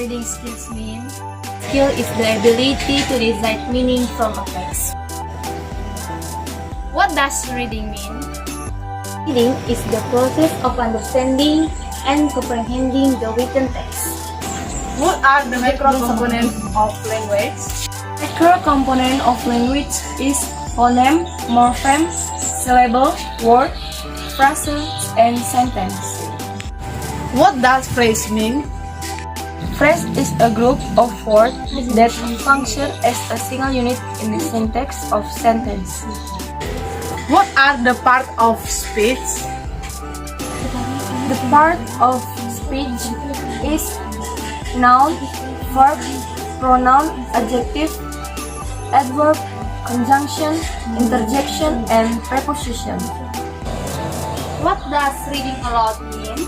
reading skills mean? Skill is the ability to decide meaning from a text. What does reading mean? Reading is the process of understanding and comprehending the written text. What are the macro components of language? Macro component of language is phoneme, morpheme, syllable, word, phrases, and sentence. What does phrase mean? Phrase is a group of words that function as a single unit in the syntax of sentence. What are the part of speech? The part of speech is noun, verb, pronoun, adjective, adverb, conjunction, interjection, and preposition. What does reading aloud mean?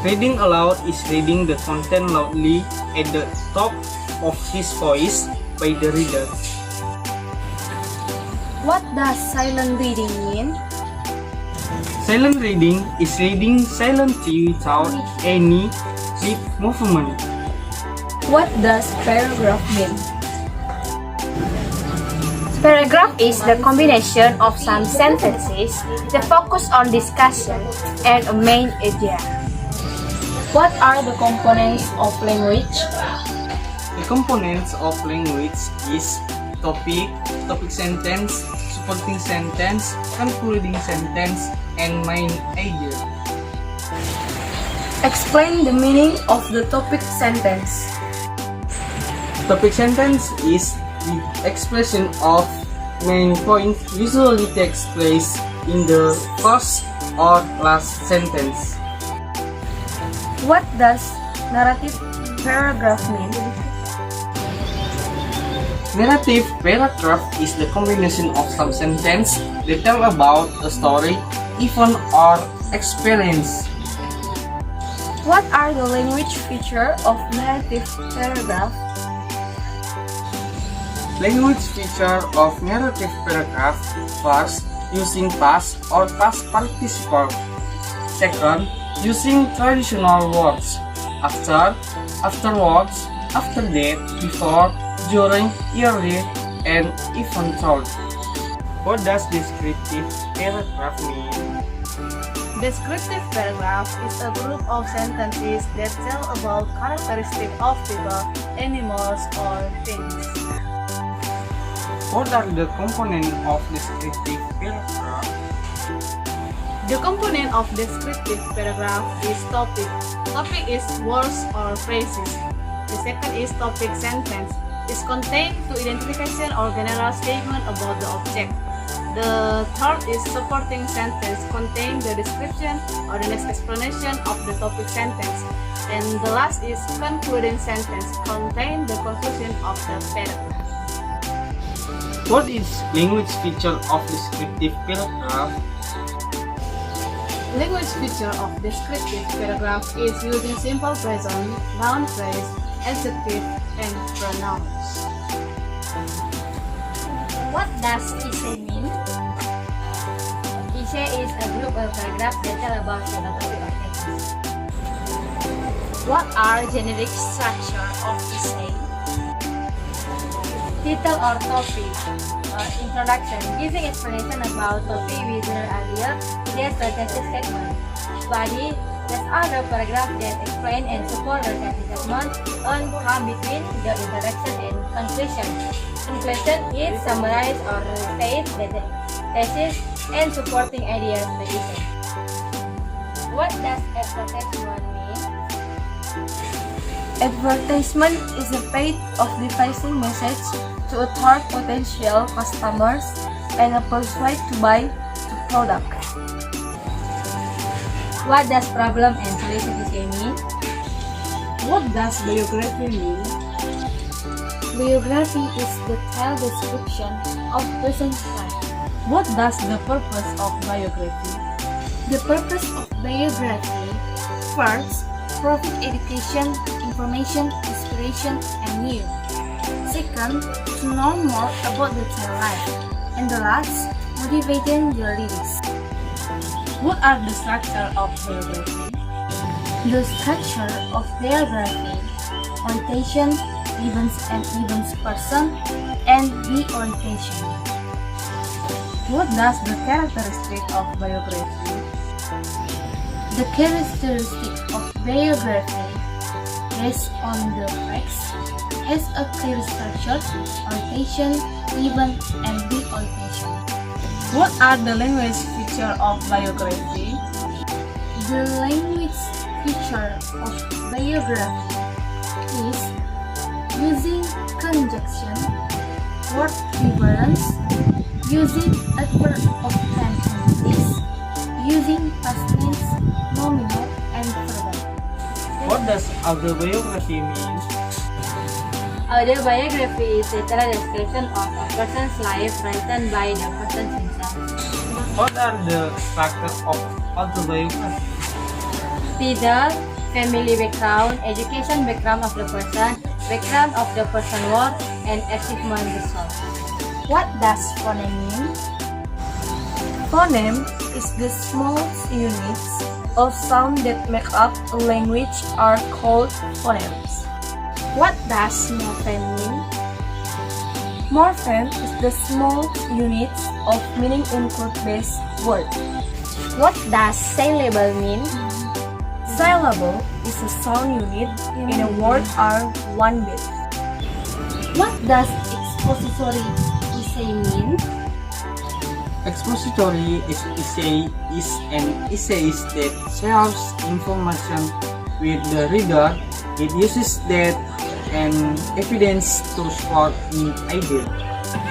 Reading aloud is reading the content loudly at the top of his voice by the reader. What does silent reading mean? Silent reading is reading silently without any lip movement. What does paragraph mean? Paragraph is the combination of some sentences that focus on discussion and a main idea. What are the components of language? The components of language is topic, topic sentence, supporting sentence, concluding sentence, and main idea. Explain the meaning of the topic sentence. Topic sentence is the expression of main point usually takes place in the first or last sentence. What does narrative paragraph mean? Narrative paragraph is the combination of some sentence that tell about a story, event, or experience. What are the language features of narrative paragraph? Language feature of narrative paragraph: first, using past or past participle. Second, using traditional words: after, afterwards, after that, before, during, early, and even told. What does descriptive paragraph mean? Descriptive paragraph is a group of sentences that tell about characteristics of people, animals, or things. What are the components of descriptive paragraph? The component of descriptive paragraph is topic. Topic is words or phrases. The second is topic sentence. Is contained to identification or general statement about the object. The third is supporting sentence, contain the description or the next explanation of the topic sentence. And the last is concluding sentence, contain the conclusion of the paragraph. What is language feature of descriptive paragraph? Language feature of descriptive paragraph is using simple present, noun phrase, adjective, and pronouns. What does essay mean? Essay is a group of paragraphs that tell about the topic or text. What are generic structure of essay? Title or topic. Introduction, giving explanation about topic with general idea. There's a thesis statement. Body, there's other paragraph that explain and support the thesis statement and come between the introduction and conclusion. Conclusion is summarize or state the thesis and supporting ideas the essay. What does advertisement mean? Advertisement is a paid of devising message to attract potential customers and a persuade to buy the product. What does problem and solution essay mean? What does biography mean? Biography is the detailed description of person's life. What does the purpose of biography? The purpose of biography: first, profit education, information, inspiration, and news. Second, to know more about the their life. And the last, motivating the readers. What are the structure of biography? The structure of biography, orientation, events and events person, and the orientation. What does the characteristic of biography? The characteristic of biography based on the facts has a clear structure, orientation, event, and the orientation. What are the language features of biography? The language feature of biography is using conjunction, word equivalence, using adverb of time and place, using past tense, nominal, and verbal. What does autobiography mean? Autobiography is a literal description of a person's life written by the person himself. What are the factors of autobiography? Title, family background, education background of the person, background of the person work, and achievement result. What does phoneme mean? Phoneme is the smallest units of sound that make up a language are called phonemes. What does morpheme mean? Morpheme is the small units of meaning include base word. What does syllable mean? Syllable is a sound unit in a word or one bit. What does expository essay mean? Expository essay is an essay that shares information with the reader. It uses data and evidence to support an idea.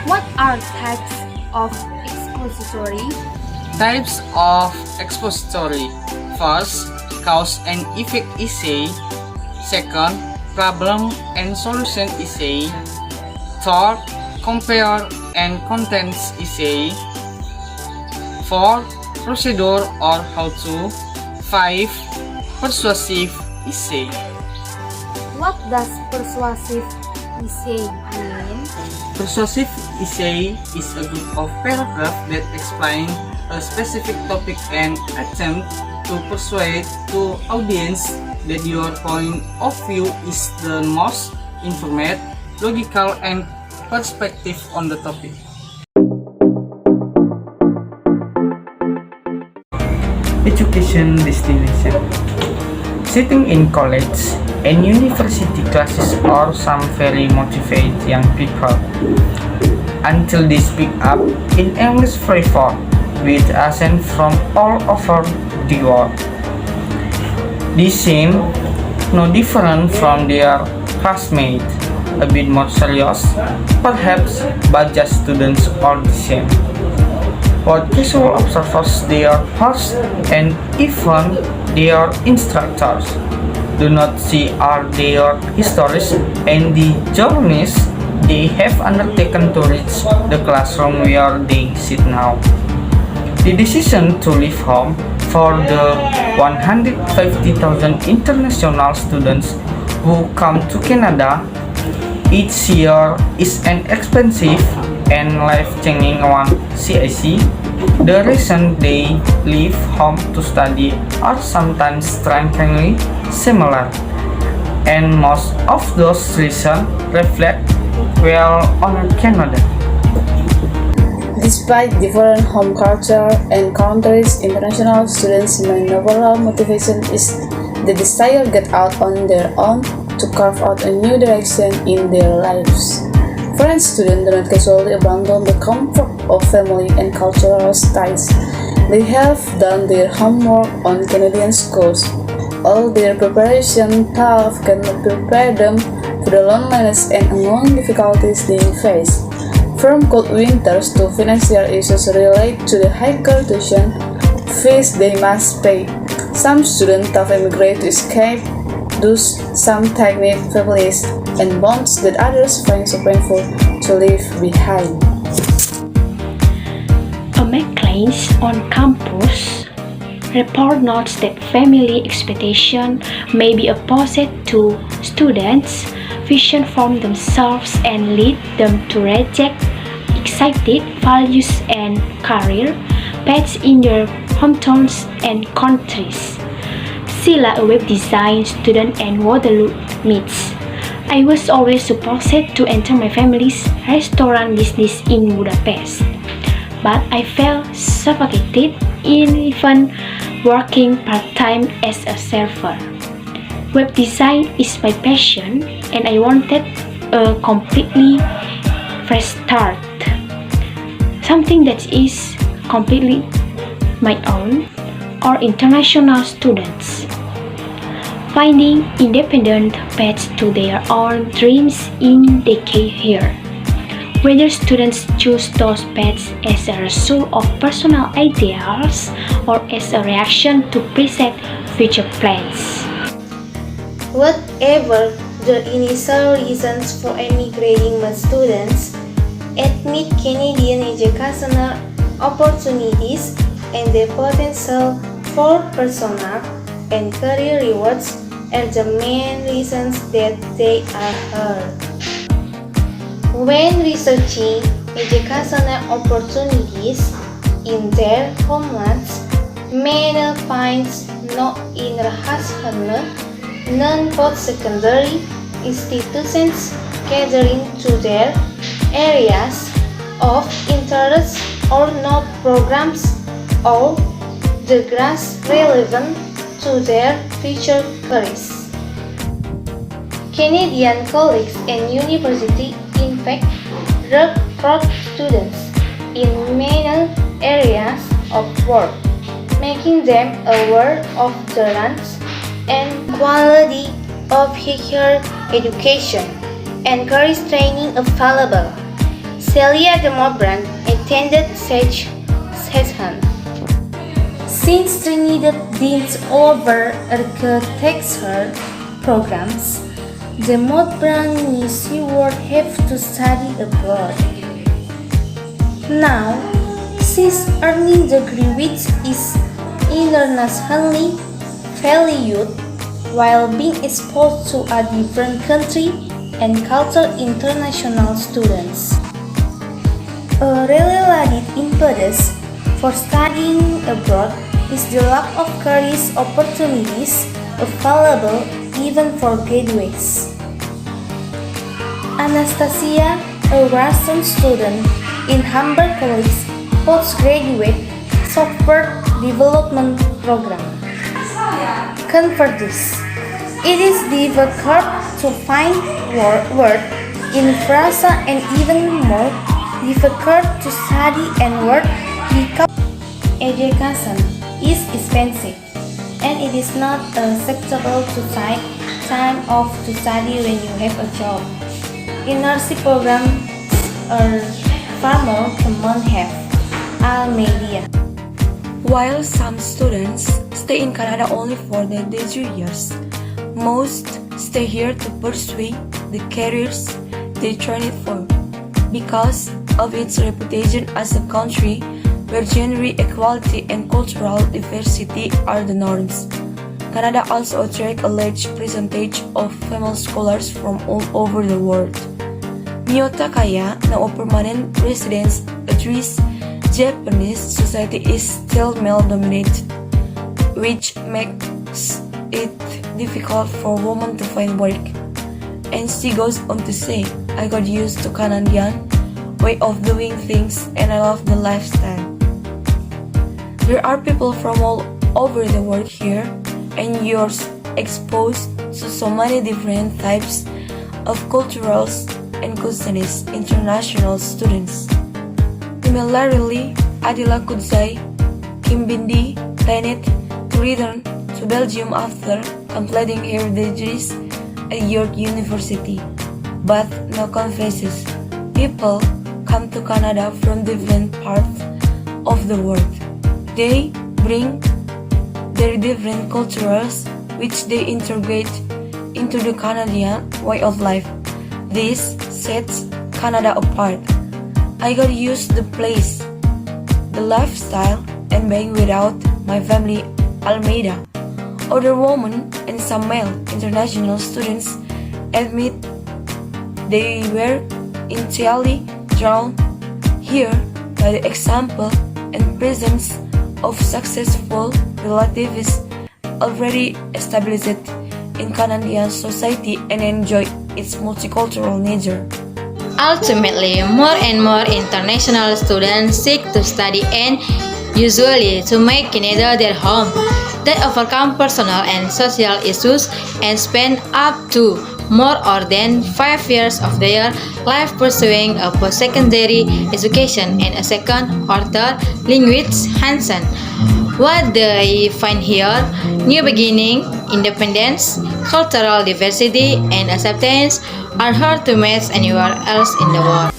What are types of expository? Types of expository. First, cause and effect essay. Second, problem and solution essay. Third, compare and contents essay. Fourth, procedure or how to. 5, persuasive essay. What does persuasive essay mean? Persuasive essay is a group of paragraphs that explain a specific topic and attempt to persuade to audience that your point of view is the most informed, logical, and perspective on the topic. Education destination. Sitting in college and university classes are some very motivated young people until they speak up in English free form with accent from all over the world. They seem no different from their classmates, a bit more serious, perhaps, but just students all the same. What casual observers their peers and even their instructors do not see are their histories and the journeys they have undertaken to reach the classroom where they sit now. The decision to leave home for the 150,000 international students who come to Canada each year is an expensive and life-changing one. CIC, the reason they leave home to study are sometimes strikingly similar, and most of those reasons reflect well on Canada. Despite different home culture and countries, international students' main overall motivation is the desire to get out on their own to carve out a new direction in their lives. Foreign students do not casually abandon the comfort of family and cultural ties. They have done their homework on Canadian schools. All their preparation path cannot prepare them for the loneliness and unknown difficulties they face. From cold winters to financial issues related to the higher tuition fees they must pay. Some students have emigrated to escape those some tight-knit families and bonds that others find so painful to leave behind. A McLean's on campus report notes that family expectation may be opposite to students' vision from themselves and lead them to reject excited values and career paths in their hometowns and countries. Sila, a web design student, and Waterloo meets. I was always supposed to enter my family's restaurant business in Budapest, but I felt suffocated in even working part-time as a server. Web design is my passion, and I wanted a completely fresh start, something that is completely my own or international students. Finding independent paths to their own dreams in the key here. Whether students choose those paths as a result of personal ideals or as a reaction to preset future plans. Whatever the initial reasons for emigrating, most students admit Canadian educational opportunities and the potential for personal and career rewards are the main reasons that they are here. When researching educational opportunities in their homelands, many find no international non-post-secondary institutions catering to their areas of interest or no programs or degrees relevant to their future careers. Canadian colleges and universities in fact recruit students in many areas of work, making them aware of the range and quality of higher education and career training available. Celia Demobrand attended such sessions. Since Trinidad deems over architecture programs, the Demobrand knew she would have to study abroad. Now, she's earning a degree which is internationally valued while being exposed to a different country and culture international students. A related impetus for studying abroad is the lack of career opportunities available even for graduates. Anastasia, a Russian student in Hamburg College postgraduate software development program, converts. It is difficult to find work in Russia and even more difficult to study and work because education is expensive and it is not acceptable to take time off to study when you have a job. Internship programs are far more common have Almeida. While some students stay in Canada only for their degree years, most stay here to pursue the careers they trained for because of its reputation as a country where gender equality and cultural diversity are the norms. Canada also attracts a large percentage of female scholars from all over the world. Miyota Kaya, now a permanent resident, agrees Japanese society is still male-dominated, which makes it difficult for women to find work. And she goes on to say, I got used to Canadian way of doing things and I love the lifestyle. There are people from all over the world here and you're exposed to so many different types of cultures and cuisines international students. Similarly, Adila Kudzai, Kim Bindi, planned to return to Belgium after completing her degrees at York University, but now confesses people come to Canada from different parts of the world. They bring their different cultures which they integrate into the Canadian way of life. This sets Canada apart. I got used to the place, the lifestyle, and being without my family Almeida. Other women and some male international students admit they were entirely drawn here by the example and presence of successful relatives already established in Canadian society and enjoy its multicultural nature. Ultimately, more and more international students seek to study and usually to make Canada their home. They overcome personal and social issues and spend up to more or than 5 years of their life pursuing a post-secondary education in a second or third language. Hansen. What they find here, new beginning, independence, cultural diversity, and acceptance are hard to match anywhere else in the world.